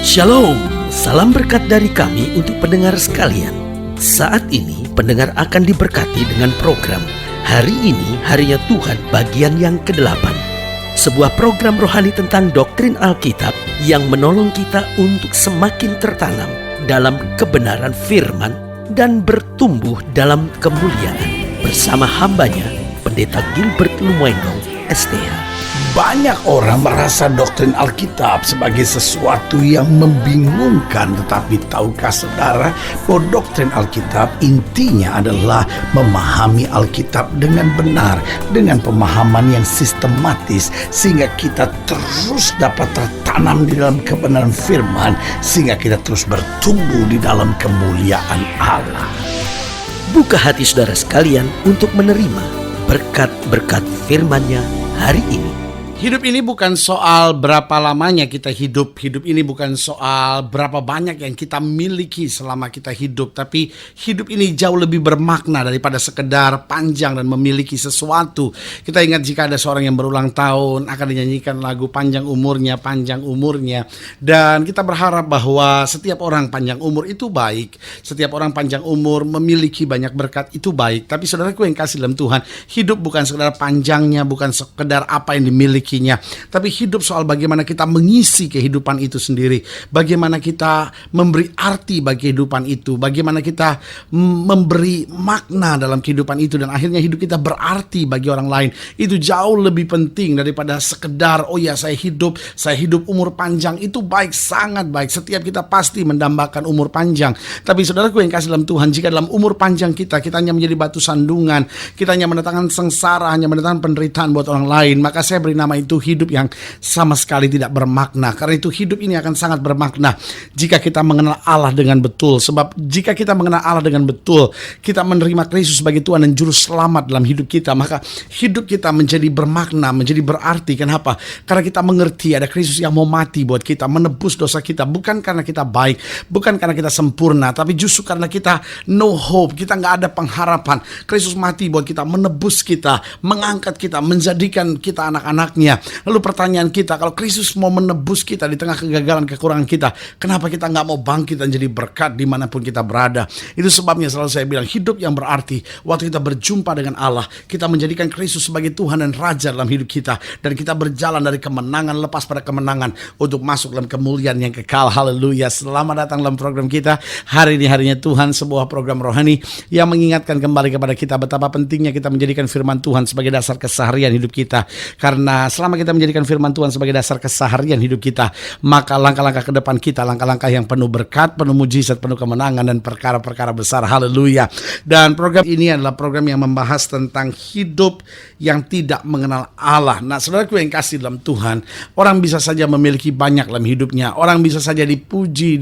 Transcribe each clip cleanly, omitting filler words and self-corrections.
Shalom, salam berkat dari kami untuk pendengar sekalian. Saat ini pendengar akan diberkati dengan program Hari Ini Harinya Tuhan bagian yang ke-8. Sebuah program rohani tentang doktrin Alkitab yang menolong kita untuk semakin tertanam dalam kebenaran firman dan bertumbuh dalam kemuliaan. Bersama hambanya, Pendeta Gilbert Lumendo, STH. Banyak orang merasa doktrin Alkitab sebagai sesuatu yang membingungkan. Tetapi tahukah saudara bahwa doktrin Alkitab intinya adalah memahami Alkitab dengan benar, dengan pemahaman yang sistematis, sehingga kita terus dapat tertanam di dalam kebenaran firman, sehingga kita terus bertumbuh di dalam kemuliaan Allah. Buka hati saudara sekalian untuk menerima berkat-berkat firman-Nya hari ini. Hidup ini bukan soal berapa lamanya kita hidup. Hidup ini bukan soal berapa banyak yang kita miliki selama kita hidup. Tapi hidup ini jauh lebih bermakna daripada sekedar panjang dan memiliki sesuatu. Kita ingat jika ada seorang yang berulang tahun akan dinyanyikan lagu panjang umurnya, panjang umurnya. Dan kita berharap bahwa setiap orang panjang umur itu baik. Setiap orang panjang umur memiliki banyak berkat itu baik. Tapi saudaraku yang kasih dalam Tuhan, hidup bukan sekedar panjangnya, bukan sekedar apa yang dimiliki, tapi hidup soal bagaimana kita mengisi kehidupan itu sendiri, bagaimana kita memberi arti bagi kehidupan itu, bagaimana kita memberi makna dalam kehidupan itu, dan akhirnya hidup kita berarti bagi orang lain. Itu jauh lebih penting daripada sekedar saya hidup umur panjang. Itu baik, sangat baik. Setiap kita pasti mendambakan umur panjang. Tapi saudaraku yang kasih dalam Tuhan, jika dalam umur panjang kita hanya menjadi batu sandungan, kita hanya mendatangkan sengsara, hanya mendatangkan penderitaan buat orang lain, maka saya beri nama itu hidup yang sama sekali tidak bermakna. Karena itu hidup ini akan sangat bermakna jika kita mengenal Allah dengan betul. Sebab jika kita mengenal Allah dengan betul, kita menerima Kristus sebagai Tuhan dan Juru Selamat dalam hidup kita, maka hidup kita menjadi bermakna, menjadi berarti. Kenapa? Karena kita mengerti ada Kristus yang mau mati buat kita, menebus dosa kita. Bukan karena kita baik, bukan karena kita sempurna, tapi justru karena kita no hope, kita nggak ada pengharapan. Kristus mati buat kita, menebus kita, mengangkat kita, menjadikan kita anak-anaknya. Lalu pertanyaan kita, kalau Kristus mau menebus kita di tengah kegagalan, kekurangan kita, kenapa kita nggak mau bangkit dan jadi berkat dimanapun kita berada? Itu sebabnya selalu saya bilang, hidup yang berarti waktu kita berjumpa dengan Allah, kita menjadikan Kristus sebagai Tuhan dan Raja dalam hidup kita, dan kita berjalan dari kemenangan lepas pada kemenangan untuk masuk dalam kemuliaan yang kekal. Haleluya. Selamat datang dalam program kita Hari Ini Harinya Tuhan, sebuah program rohani yang mengingatkan kembali kepada kita betapa pentingnya kita menjadikan firman Tuhan sebagai dasar keseharian hidup kita. Karena selama kita menjadikan firman Tuhan sebagai dasar keseharian hidup kita, maka langkah-langkah ke depan kita, langkah-langkah yang penuh berkat, penuh mujizat, penuh kemenangan, dan perkara-perkara besar. Haleluya. Dan program ini adalah program yang membahas tentang hidup yang tidak mengenal Allah. Nah, saudaraku yang kasih dalam Tuhan, orang bisa saja memiliki banyak dalam hidupnya. Orang bisa saja dipuji,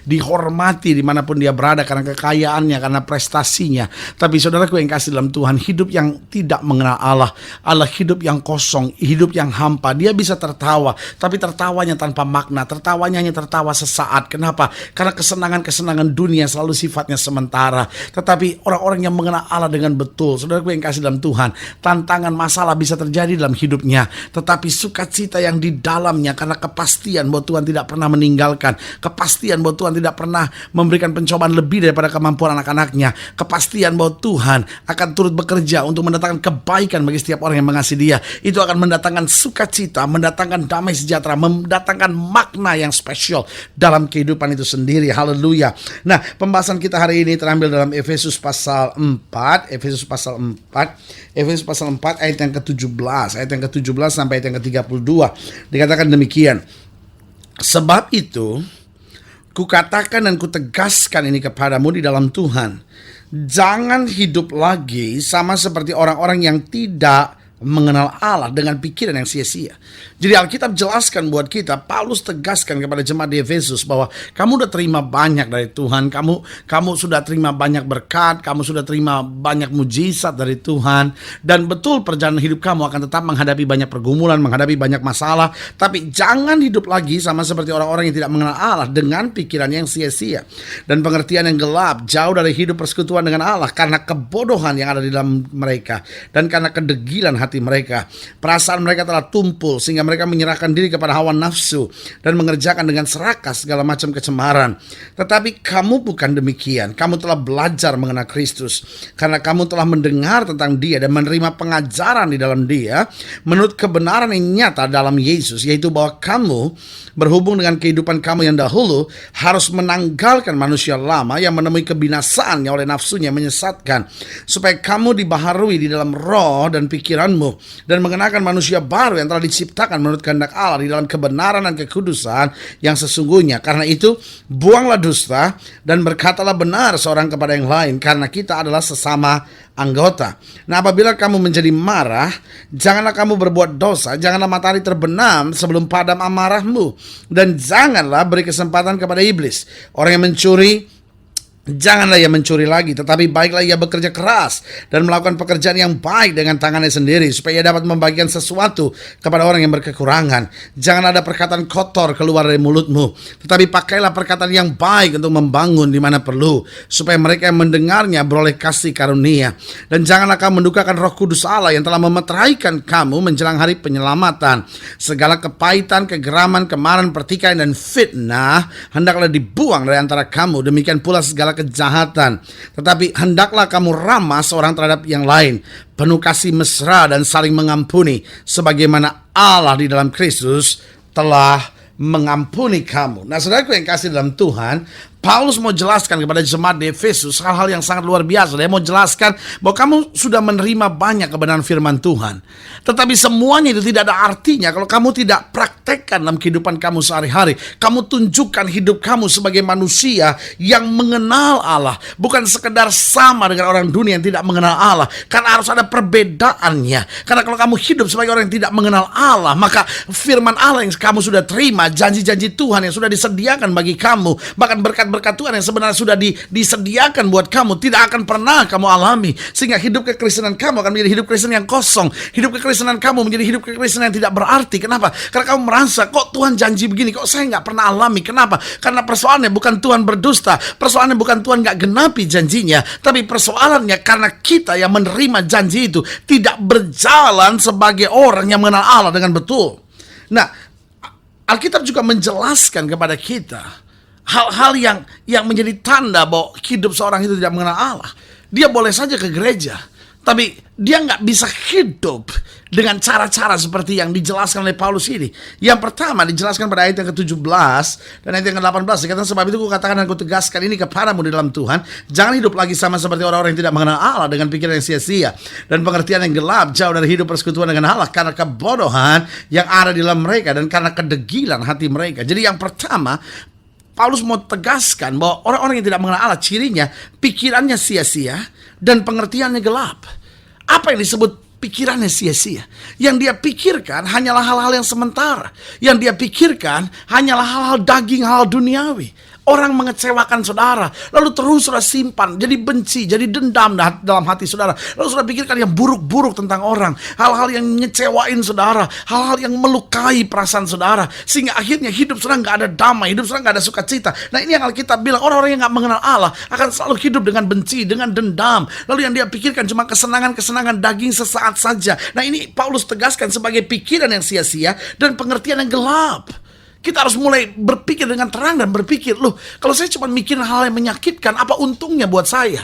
dihormati dimanapun dia berada karena kekayaannya, karena prestasinya. Tapi saudaraku yang kasih dalam Tuhan, hidup yang tidak mengenal Allah adalah hidup yang kosong, hidup yang hampa. Dia bisa tertawa, tapi tertawanya tanpa makna. Tertawanya hanya tertawa sesaat. Kenapa? Karena kesenangan-kesenangan dunia selalu sifatnya sementara. Tetapi orang-orang yang mengenal Allah dengan betul, saudaraku yang kasih dalam Tuhan, tantangan, masalah bisa terjadi dalam hidupnya, tetapi sukacita yang di dalamnya karena kepastian bahwa Tuhan tidak pernah meninggalkan, kepastian bahwa Tuhan tidak pernah memberikan pencobaan lebih daripada kemampuan anak-anaknya, kepastian bahwa Tuhan akan turut bekerja untuk mendatangkan kebaikan bagi setiap orang yang mengasihi Dia. Itu akan mendatangkan sukacita, mendatangkan damai sejahtera, mendatangkan makna yang spesial dalam kehidupan itu sendiri. Haleluya. Nah, pembahasan kita hari ini terambil dalam Efesus pasal 4, Efesus pasal 4 ayat yang ke-17, ayat yang ke-17 sampai ayat yang ke-32. Dikatakan demikian. Sebab itu, kukatakan dan kutegaskan ini kepadamu di dalam Tuhan, jangan hidup lagi sama seperti orang-orang yang tidak mengenal Allah dengan pikiran yang sia-sia. Jadi Alkitab jelaskan buat kita, Paulus tegaskan kepada jemaat di Efesus bahwa kamu udah terima banyak dari Tuhan, kamu sudah terima banyak berkat, kamu sudah terima banyak mujizat dari Tuhan, dan betul perjalanan hidup kamu akan tetap menghadapi banyak pergumulan, menghadapi banyak masalah, tapi jangan hidup lagi sama seperti orang-orang yang tidak mengenal Allah dengan pikiran yang sia-sia dan pengertian yang gelap, jauh dari hidup persekutuan dengan Allah karena kebodohan yang ada di dalam mereka dan karena kedegilan hati hati mereka. Perasaan mereka telah tumpul sehingga mereka menyerahkan diri kepada hawa nafsu dan mengerjakan dengan serakah segala macam kecemaran. Tetapi kamu bukan demikian. Kamu telah belajar mengenal Kristus karena kamu telah mendengar tentang Dia dan menerima pengajaran di dalam Dia menurut kebenaran yang nyata dalam Yesus, yaitu bahwa kamu berhubung dengan kehidupan kamu yang dahulu harus menanggalkan manusia lama yang menemui kebinasaannya oleh nafsunya menyesatkan, supaya kamu dibaharui di dalam roh dan pikiranmu dan mengenakan manusia baru yang telah diciptakan menurut kehendak Allah di dalam kebenaran dan kekudusan yang sesungguhnya. Karena itu buanglah dusta dan berkatalah benar seorang kepada yang lain, karena kita adalah sesama anggota. Nah, apabila kamu menjadi marah, janganlah kamu berbuat dosa, janganlah matahari terbenam sebelum padam amarahmu, dan janganlah beri kesempatan kepada iblis. Orang yang mencuri, janganlah ia mencuri lagi, tetapi baiklah ia bekerja keras dan melakukan pekerjaan yang baik dengan tangannya sendiri, supaya ia dapat membagikan sesuatu kepada orang yang berkekurangan. Jangan ada perkataan kotor keluar dari mulutmu, tetapi pakailah perkataan yang baik untuk membangun di mana perlu, supaya mereka yang mendengarnya beroleh kasih karunia. Dan janganlah kamu mendukakan Roh Kudus Allah yang telah memeteraikan kamu menjelang hari penyelamatan. Segala kepahitan, kegeraman, kemarahan, pertikaian, dan fitnah hendaklah dibuang dari antara kamu. Demikian pula segala kejahatan. Tetapi hendaklah kamu ramah seorang terhadap yang lain, penuh kasih mesra dan saling mengampuni, sebagaimana Allah di dalam Kristus telah mengampuni kamu. Nah, saudaraku yang kasih dalam Tuhan, Paulus mau jelaskan kepada jemaat di Efesus hal-hal yang sangat luar biasa. Dia mau jelaskan bahwa kamu sudah menerima banyak kebenaran firman Tuhan, tetapi semuanya itu tidak ada artinya kalau kamu tidak praktekkan dalam kehidupan kamu sehari-hari. Kamu tunjukkan hidup kamu sebagai manusia yang mengenal Allah, bukan sekedar sama dengan orang dunia yang tidak mengenal Allah. Karena harus ada perbedaannya. Karena kalau kamu hidup sebagai orang yang tidak mengenal Allah, maka firman Allah yang kamu sudah terima, janji-janji Tuhan yang sudah disediakan bagi kamu, bahkan berkat Tuhan yang sebenarnya sudah disediakan buat kamu, tidak akan pernah kamu alami. Sehingga hidup kekristenan kamu akan menjadi hidup Kristen yang kosong. Hidup kekristenan kamu menjadi hidup kekristenan yang tidak berarti. Kenapa? Karena kamu merasa, kok Tuhan janji begini, kok saya nggak pernah alami. Kenapa? Karena persoalannya bukan Tuhan berdusta, persoalannya bukan Tuhan nggak genapi janjinya, tapi persoalannya karena kita yang menerima janji itu tidak berjalan sebagai orang yang mengenal Allah dengan betul. Nah, Alkitab juga menjelaskan kepada kita hal-hal yang menjadi tanda bahwa hidup seorang itu tidak mengenal Allah. Dia boleh saja ke gereja, tapi dia nggak bisa hidup dengan cara-cara seperti yang dijelaskan oleh Paulus ini. Yang pertama dijelaskan pada ayat yang ke-17 dan ayat yang ke-18. Dikatakan, sebab itu kukatakan dan kutegaskan ini kepadamu di dalam Tuhan, jangan hidup lagi sama seperti orang-orang yang tidak mengenal Allah, dengan pikiran yang sia-sia dan pengertian yang gelap, jauh dari hidup persekutuan dengan Allah, karena kebodohan yang ada di dalam mereka dan karena kedegilan hati mereka. Jadi yang pertama, Paulus mau tegaskan bahwa orang-orang yang tidak mengenal Allah, cirinya pikirannya sia-sia dan pengertiannya gelap. Apa yang disebut pikirannya sia-sia? Yang dia pikirkan hanyalah hal-hal yang sementara. Yang dia pikirkan hanyalah hal-hal daging, hal duniawi. Orang mengecewakan saudara, lalu terus saudara simpan, jadi benci, jadi dendam dalam hati saudara. Lalu saudara pikirkan yang buruk-buruk tentang orang, hal-hal yang ngecewain saudara, hal-hal yang melukai perasaan saudara, sehingga akhirnya hidup saudara nggak ada damai, hidup saudara nggak ada sukacita. Nah, ini yang Alkitab bilang, orang-orang yang nggak mengenal Allah akan selalu hidup dengan benci, dengan dendam. Lalu yang dia pikirkan cuma kesenangan-kesenangan daging sesaat saja. Nah, ini Paulus tegaskan sebagai pikiran yang sia-sia dan pengertian yang gelap. Kita harus mulai berpikir dengan terang dan berpikir, loh, kalau saya cuma mikirin hal yang menyakitkan, apa untungnya buat saya?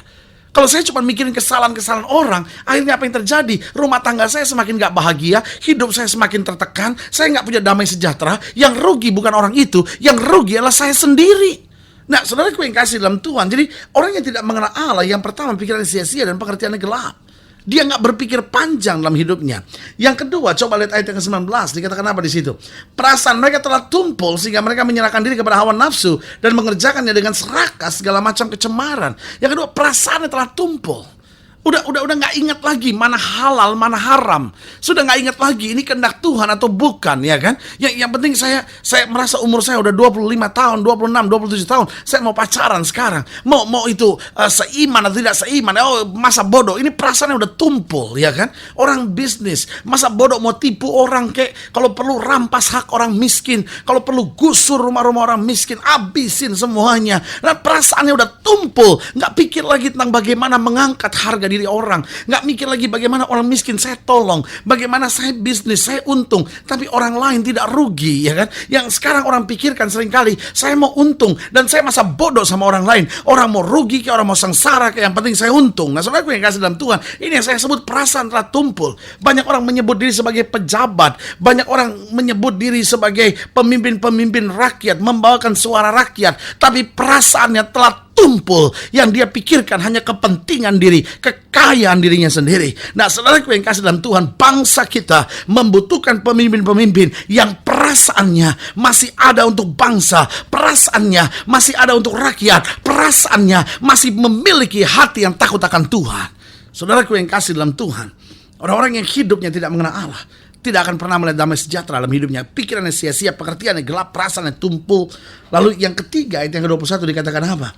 Kalau saya cuma mikirin kesalahan-kesalahan orang, akhirnya apa yang terjadi? Rumah tangga saya semakin gak bahagia, hidup saya semakin tertekan, saya gak punya damai sejahtera. Yang rugi bukan orang itu, yang rugi adalah saya sendiri. Nah, saudaraku yang kasih dalam Tuhan, jadi orang yang tidak mengenal Allah, yang pertama pikirannya sia-sia dan pengertiannya gelap. Dia nggak berpikir panjang dalam hidupnya. Yang kedua, coba lihat ayat yang ke-19. Dikatakan apa di situ? Perasaan mereka telah tumpul sehingga mereka menyerahkan diri kepada hawa nafsu dan mengerjakannya dengan serakah segala macam kecemaran. Yang kedua, perasaannya telah tumpul. Udah nggak ingat lagi mana halal, mana haram. Sudah nggak ingat lagi ini kehendak Tuhan atau bukan, ya kan? Yang penting saya merasa umur saya udah 25 tahun, 26, 27 tahun. Saya mau pacaran sekarang. Mau itu seiman atau tidak seiman. Oh, masa bodoh. Ini perasaannya udah tumpul, ya kan? Orang bisnis, masa bodoh mau tipu orang, kayak kalau perlu rampas hak orang miskin, kalau perlu gusur rumah-rumah orang miskin, abisin semuanya. Nah, perasaannya udah tumpul. Nggak pikir lagi tentang bagaimana mengangkat harga harga diri orang, nggak mikir lagi bagaimana orang miskin saya tolong, bagaimana saya bisnis, saya untung, tapi orang lain tidak rugi, ya kan? Yang sekarang orang pikirkan seringkali, saya mau untung, dan saya masa bodoh sama orang lain. Orang mau rugi, kayak orang mau sengsara, kayak yang penting saya untung. Nah, saudaraku yang kasih dalam Tuhan, ini yang saya sebut perasaan telah tumpul. Banyak orang menyebut diri sebagai pejabat, banyak orang menyebut diri sebagai pemimpin-pemimpin rakyat, membawakan suara rakyat, tapi perasaannya telah tumpul. Yang dia pikirkan hanya kepentingan diri, kekayaan dirinya sendiri. Nah, saudaraku yang kasih dalam Tuhan, bangsa kita membutuhkan pemimpin-pemimpin yang perasaannya masih ada untuk bangsa, perasaannya masih ada untuk rakyat, perasaannya masih memiliki hati yang takut akan Tuhan. Saudaraku yang kasih dalam Tuhan, orang-orang yang hidupnya tidak mengenal Allah tidak akan pernah melihat damai sejahtera dalam hidupnya. Pikirannya sia-sia, pengertiannya gelap, perasaannya tumpul. Lalu yang ketiga, ayat yang ke-21 dikatakan apa?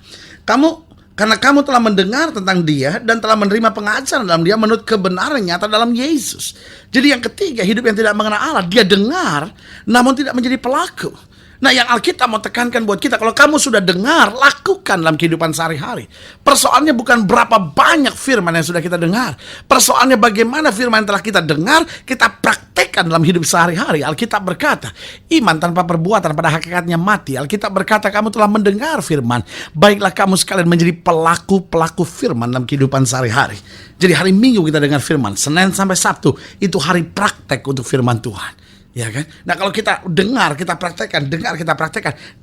Karena kamu telah mendengar tentang dia dan telah menerima pengajaran dalam dia menurut kebenaran nyata dalam Yesus. Jadi yang ketiga, hidup yang tidak mengenal Allah. Dia dengar namun tidak menjadi pelaku. Nah, yang Alkitab mau tekankan buat kita, kalau kamu sudah dengar, lakukan dalam kehidupan sehari-hari. Persoalannya bukan berapa banyak firman yang sudah kita dengar. Persoalannya bagaimana firman yang telah kita dengar, kita praktekkan dalam hidup sehari-hari. Alkitab berkata, iman tanpa perbuatan pada hakikatnya mati. Alkitab berkata, kamu telah mendengar firman, baiklah kamu sekalian menjadi pelaku-pelaku firman dalam kehidupan sehari-hari. Jadi hari Minggu kita dengar firman, Senin sampai Sabtu, itu hari praktek untuk firman Tuhan. Ya kan? Nah, kalau kita dengar, kita praktekkan,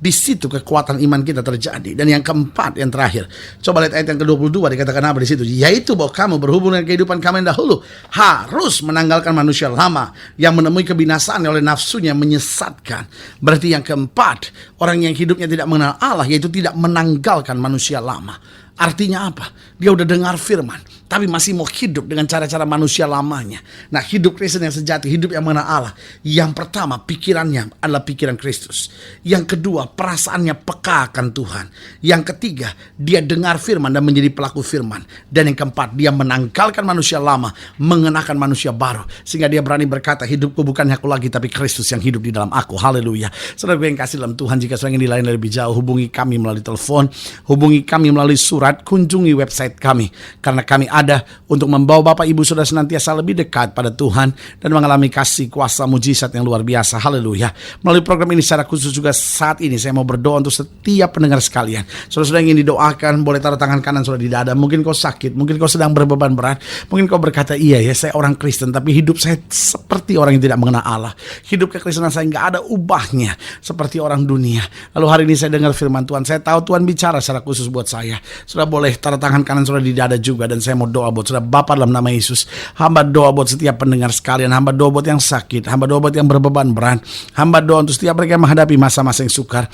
di situ kekuatan iman kita terjadi. Dan yang keempat, yang terakhir, coba lihat ayat yang ke-22 dikatakan apa di situ? Yaitu bahwa kamu berhubung dengan kehidupan kamu yang dahulu harus menanggalkan manusia lama yang menemui kebinasaan oleh nafsunya menyesatkan. Berarti yang keempat, orang yang hidupnya tidak mengenal Allah, yaitu tidak menanggalkan manusia lama. Artinya apa? Dia udah dengar firman, tapi masih mau hidup dengan cara-cara manusia lamanya. Nah, hidup Kristen yang sejati, hidup yang mengenal Allah. Yang pertama, pikirannya adalah pikiran Kristus. Yang kedua, perasaannya peka akan Tuhan. Yang ketiga, dia dengar firman dan menjadi pelaku firman. Dan yang keempat, dia menanggalkan manusia lama, mengenakan manusia baru. Sehingga dia berani berkata, hidupku bukannya aku lagi, tapi Kristus yang hidup di dalam aku. Haleluya. Saudara yang kasih dalam Tuhan, jika saudara ingin dilayani lebih jauh, hubungi kami melalui telepon, hubungi kami melalui surat, kunjungi website kami, karena kami ada untuk membawa Bapak Ibu Saudara senantiasa lebih dekat pada Tuhan dan mengalami kasih kuasa mujizat yang luar biasa. Haleluya. Melalui program ini secara khusus juga saat ini saya mau berdoa untuk setiap pendengar sekalian. Saudara-saudara ingin didoakan, boleh taruh tangan kanan saudara di dada. Mungkin kau sakit, mungkin kau sedang berbeban berat, mungkin kau berkata, iya ya saya orang Kristen, tapi hidup saya seperti orang yang tidak mengenal Allah. Hidup kekristenan saya nggak ada ubahnya, seperti orang dunia. Lalu hari ini saya dengar firman Tuhan, saya tahu Tuhan bicara secara khusus buat saya. Sudah boleh taruh tangan kanan saudara di dada juga, dan saya mau doa buat saudara. Bapa, dalam nama Yesus, hamba doa buat setiap pendengar sekalian, hamba doa buat yang sakit, hamba doa buat yang berbeban berat, hamba doa untuk setiap mereka yang menghadapi masa-masa yang sukar.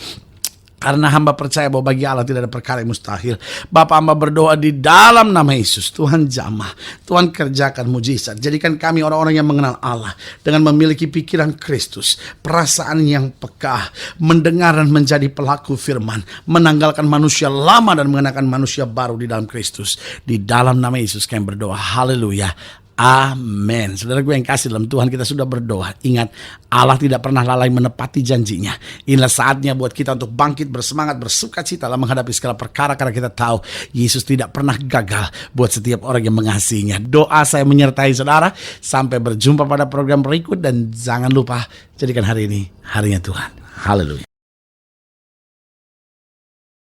Karena hamba percaya bahwa bagi Allah tidak ada perkara yang mustahil. Bapak, hamba berdoa di dalam nama Yesus, Tuhan jamah, Tuhan kerjakan mujizat. Jadikan kami orang-orang yang mengenal Allah dengan memiliki pikiran Kristus, perasaan yang peka, mendengar dan menjadi pelaku firman, menanggalkan manusia lama dan mengenakan manusia baru di dalam Kristus. Di dalam nama Yesus kami berdoa. Haleluya. Amin. Saudara gue yang kasih dalam Tuhan, kita sudah berdoa. Ingat, Allah tidak pernah lalai menepati janjinya. Inilah saatnya buat kita untuk bangkit, bersemangat, bersukacita dalam menghadapi segala perkara, karena kita tahu Yesus tidak pernah gagal buat setiap orang yang mengasihinya. Doa saya menyertai saudara. Sampai berjumpa pada program berikut, dan jangan lupa jadikan hari ini harinya Tuhan. Haleluya.